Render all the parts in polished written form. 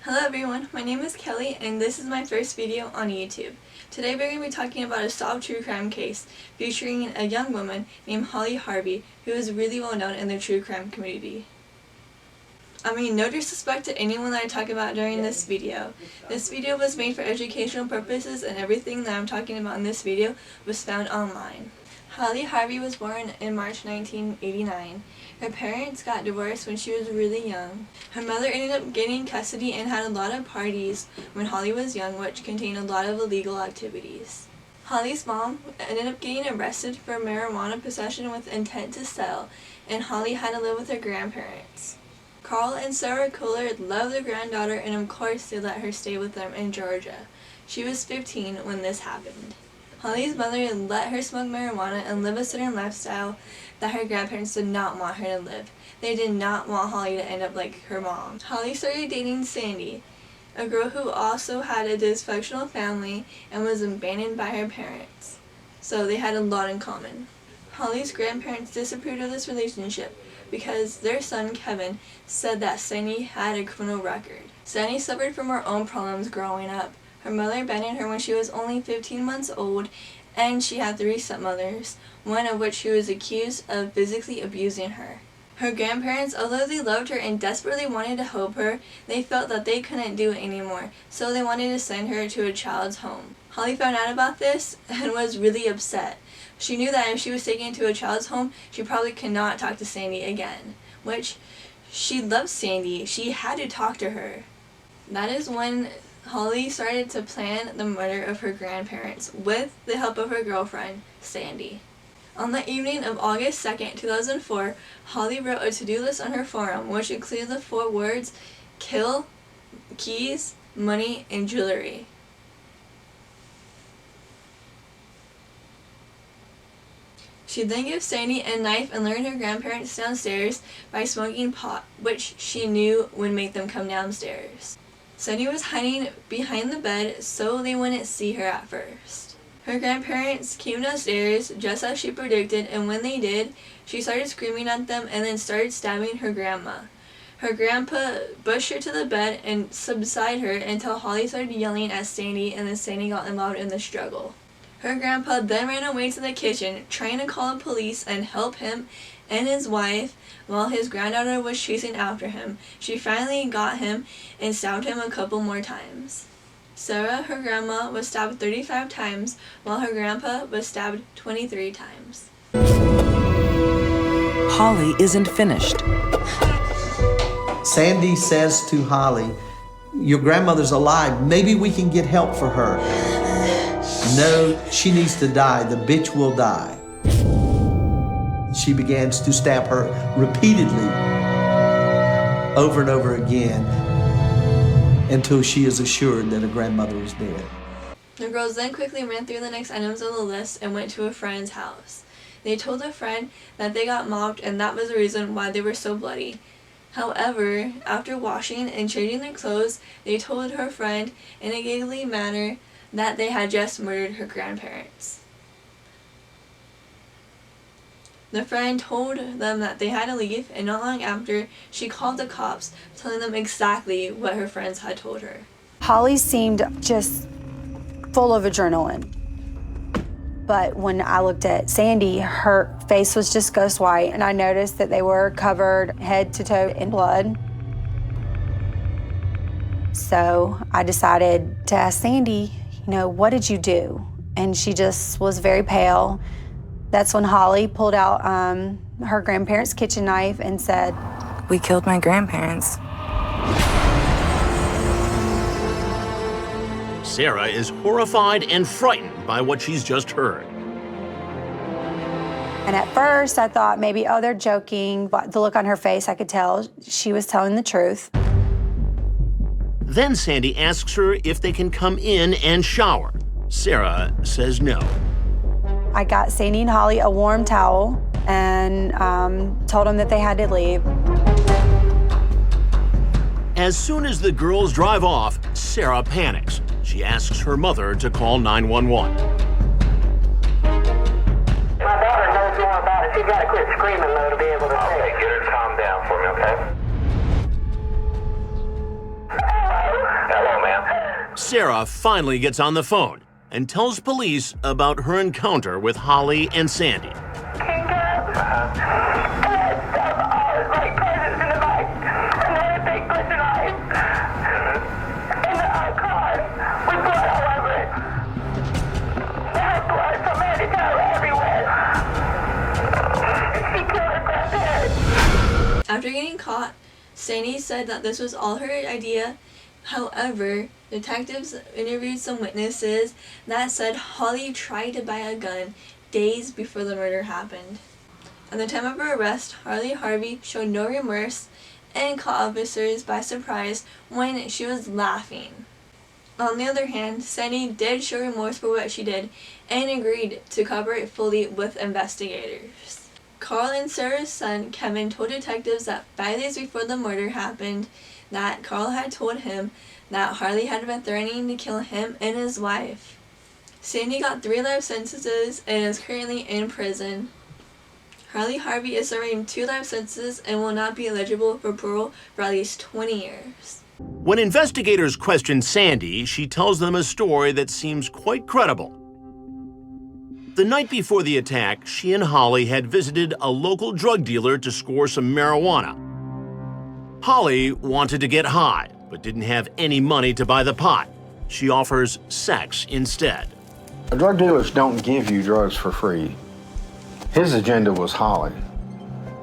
Hello everyone, my name is Kelly and this is my first video on YouTube. Today we're going to be talking about a solved true crime case featuring a young woman named Holly Harvey who is really well known in the true crime community. No disrespect to anyone that I talk about during this video. This video was made for educational purposes and everything that I'm talking about in this video was found online. Holly Harvey was born in March 1989. Her parents got divorced when she was really young. Her mother ended up getting custody and had a lot of parties when Holly was young, which contained a lot of illegal activities. Holly's mom ended up getting arrested for marijuana possession with intent to sell, and Holly had to live with her grandparents. Carl and Sarah Coulard loved their granddaughter, and of course they let her stay with them in Georgia. She was 15 when this happened. Holly's mother let her smoke marijuana and live a certain lifestyle that her grandparents did not want her to live. They did not want Holly to end up like her mom. Holly started dating Sandy, a girl who also had a dysfunctional family and was abandoned by her parents. So they had a lot in common. Holly's grandparents disapproved of this relationship because their son Kevin said that Sandy had a criminal record. Sandy suffered from her own problems growing up. Her mother abandoned her when she was only 15 months old, and she had 3 stepmothers, one of which she was accused of physically abusing her. Her grandparents, although they loved her and desperately wanted to help her, they felt that they couldn't do it anymore, so they wanted to send her to a child's home. Holly found out about this and was really upset. She knew that if she was taken to a child's home, she probably could not talk to Sandy again, which she loved Sandy. She had to talk to her. That is when Holly started to plan the murder of her grandparents with the help of her girlfriend, Sandy. On the evening of August 2nd, 2004, Holly wrote a to-do list on her forum, which included the 4 words, kill, keys, money, and jewelry. She then gave Sandy a knife and lured her grandparents downstairs by smoking pot, which she knew would make them come downstairs. Sandy was hiding behind the bed so they wouldn't see her at first. Her grandparents came downstairs just as she predicted, and when they did, she started screaming at them and then started stabbing her grandma. Her grandpa pushed her to the bed and subsided her until Holly started yelling at Sandy, and then Sandy got involved in the struggle. Her grandpa then ran away to the kitchen, trying to call the police and help him and his wife while his granddaughter was chasing after him. She finally got him and stabbed him a couple more times. Sarah, her grandma, was stabbed 35 times, while her grandpa was stabbed 23 times. Holly isn't finished. Sandy says to Holly, "Your grandmother's alive. Maybe we can get help for her." "No, she needs to die. The bitch will die." She begins to stab her repeatedly, over and over again, until she is assured that her grandmother is dead. The girls then quickly ran through the next items on the list and went to a friend's house. They told a friend that they got mobbed and that was the reason why they were so bloody. However, after washing and changing their clothes, they told her friend in a giggly manner that they had just murdered her grandparents. The friend told them that they had to leave, and not long after, she called the cops, telling them exactly what her friends had told her. Holly seemed just full of adrenaline. But when I looked at Sandy, her face was just ghost white, and I noticed that they were covered head to toe in blood. So I decided to ask Sandy, what did you do? And she just was very pale. That's when Holly pulled out her grandparents' kitchen knife and said, "We killed my grandparents." Sarah is horrified and frightened by what she's just heard. And at first I thought maybe, they're joking, but the look on her face, I could tell she was telling the truth. Then Sandy asks her if they can come in and shower. Sarah says no. I got Sandy and Holly a warm towel and told them that they had to leave. As soon as the girls drive off, Sarah panics. She asks her mother to call 911. My daughter knows more about it. She's got to quit screaming, though, to be able to say. Okay, get her to calm down for me, okay? Hello? Sarah finally gets on the phone and tells police about her encounter with Holly and Sandy. After getting caught, Sandy said that this was all her idea. However, detectives interviewed some witnesses that said Holly tried to buy a gun days before the murder happened. At the time of her arrest, Holly Harvey showed no remorse and caught officers by surprise when she was laughing. On the other hand, Sandy did show remorse for what she did and agreed to cooperate fully with investigators. Carl and Sarah's son, Kevin, told detectives that 5 days before the murder happened, that Carl had told him that Harley had been threatening to kill him and his wife. Sandy got 3 life sentences and is currently in prison. Holly Harvey is serving 2 life sentences and will not be eligible for parole for at least 20 years. When investigators question Sandy, she tells them a story that seems quite credible. The night before the attack, she and Holly had visited a local drug dealer to score some marijuana. Holly wanted to get high, but didn't have any money to buy the pot. She offers sex instead. Drug dealers don't give you drugs for free. His agenda was Holly.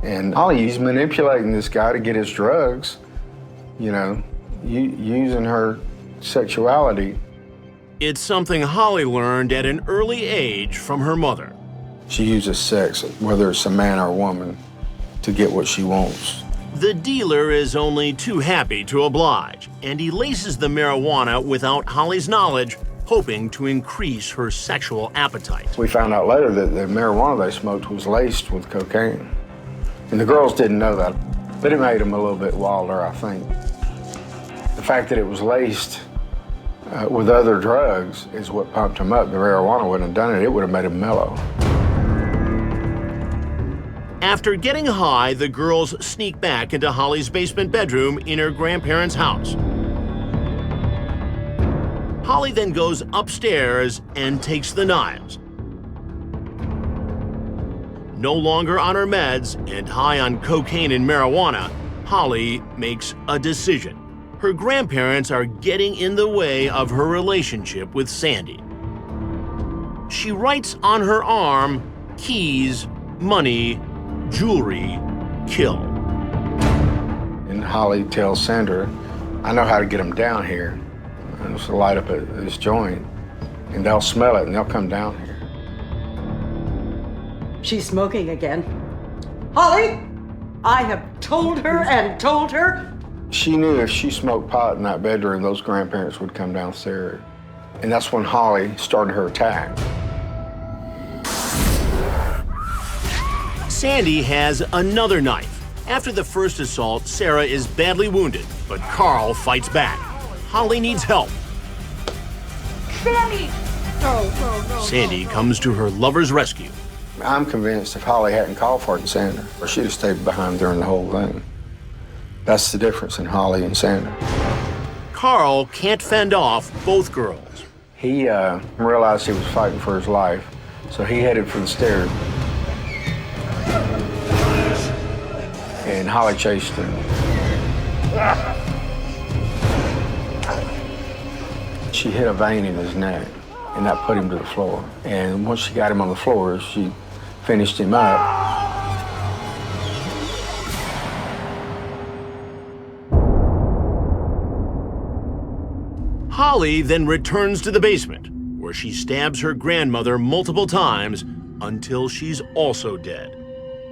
And Holly, he's manipulating this guy to get his drugs, you know, using her sexuality. It's something Holly learned at an early age from her mother. She uses sex, whether it's a man or a woman, to get what she wants. The dealer is only too happy to oblige, and he laces the marijuana without Holly's knowledge, hoping to increase her sexual appetite. We found out later that the marijuana they smoked was laced with cocaine. And the girls didn't know that, but it made them a little bit wilder, I think. The fact that it was laced with other drugs is what pumped them up. The marijuana wouldn't have done it. It would have made them mellow. After getting high, the girls sneak back into Holly's basement bedroom in her grandparents' house. Holly then goes upstairs and takes the knives. No longer on her meds and high on cocaine and marijuana, Holly makes a decision. Her grandparents are getting in the way of her relationship with Sandy. She writes on her arm, keys, money, jewelry, kill. And Holly tells Sandra, I know how to get them down here. And just light up this joint, and they'll smell it and they'll come down here. She's smoking again. Holly, I have told her and told her. She knew if she smoked pot in that bedroom, those grandparents would come downstairs. And that's when Holly started her attack. Sandy has another knife. After the first assault, Sarah is badly wounded, but Carl fights back. Holly needs help. Sandy! No. Sandy comes to her lover's rescue. I'm convinced if Holly hadn't called for it and Sandra, or she'd have stayed behind during the whole thing. That's the difference in Holly and Sandra. Carl can't fend off both girls. He realized he was fighting for his life, so he headed for the stairs. And Holly chased him. She hit a vein in his neck, and that put him to the floor. And once she got him on the floor, she finished him up. Holly then returns to the basement, where she stabs her grandmother multiple times until she's also dead.